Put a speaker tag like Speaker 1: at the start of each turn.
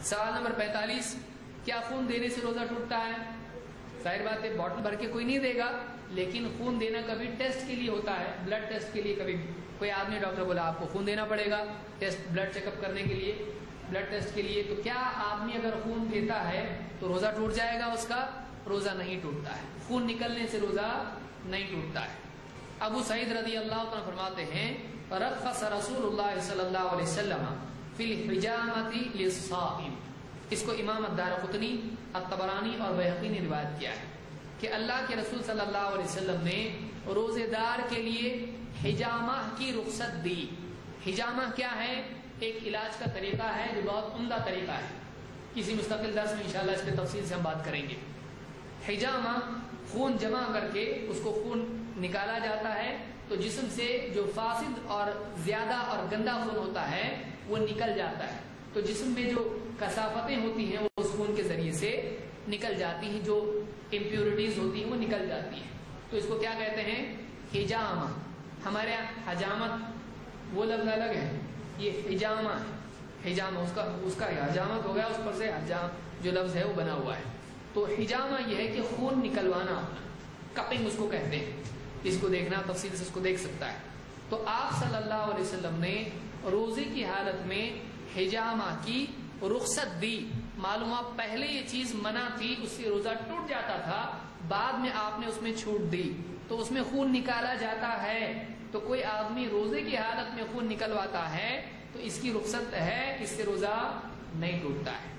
Speaker 1: سوال نمبر 45، کیا خون دینے سے روزہ ٹوٹتا ہے؟ ظاہر بات ہے بوٹل بھر کے کوئی نہیں دے گا، لیکن خون دینا کبھی ٹیسٹ کے لیے ہوتا ہے، بلڈ ٹیسٹ کے لیے. کبھی کوئی آدمی ڈاکٹر بولا آپ کو خون دینا پڑے گا ٹیسٹ، بلڈ چیک اپ کرنے کے لیے، بلڈ ٹیسٹ کے لیے، تو کیا آدمی اگر خون دیتا ہے تو روزہ ٹوٹ جائے گا؟ اس کا روزہ نہیں ٹوٹتا ہے، خون نکلنے سے روزہ نہیں ٹوٹتا ہے. ابو سعید رضی اللہ عنہ فرماتے ہیں رخص رسول اللہ صلی اللہ علیہ وسلم فی الحجامۃ للصائم. اس کو امام الدارقطنی، الطبرانی اور بیہقی نے روایت کیا ہے کہ اللہ کے رسول صلی اللہ علیہ وسلم نے روزے دار کے لیے حجامہ کی رخصت دی. حجامہ کیا ہے؟ ایک علاج کا طریقہ ہے جو بہت عمدہ طریقہ ہے، کسی مستقل درس میں انشاءاللہ اس پہ تفصیل سے ہم بات کریں گے. حجامہ خون جمع کر کے اس کو خون نکالا جاتا ہے تو جسم سے جو فاسد اور زیادہ اور گندا خون ہوتا ہے وہ نکل جاتا ہے، تو جسم میں جو کثافتیں ہوتی ہیں وہ اس خون کے ذریعے سے نکل جاتی ہیں، جو امپیورٹیز ہوتی ہیں وہ نکل جاتی ہیں. تو اس کو کیا کہتے ہیں؟ حجامہ. ہمارے یہاں حجامت وہ لفظ الگ ہے، یہ حجامہ ہے. حجامہ اس کا حجامت ہو گیا، اس پر سے حجام جو لفظ ہے وہ بنا ہوا ہے. تو حجامہ یہ ہے کہ خون نکلوانا ہونا، کپنگ اس کو کہتے ہیں. اس کو دیکھنا تفصیل سے اس کو دیکھ سکتا ہے. تو آپ صلی اللہ علیہ وسلم نے روزے کی حالت میں حجامہ کی رخصت دی. معلوم آپ پہلے یہ چیز منع تھی، اس سے روزہ ٹوٹ جاتا تھا، بعد میں آپ نے اس میں چھوٹ دی تو اس میں خون نکالا جاتا ہے. تو کوئی آدمی روزے کی حالت میں خون نکلواتا ہے تو اس کی رخصت ہے، اس سے روزہ نہیں ٹوٹتا ہے.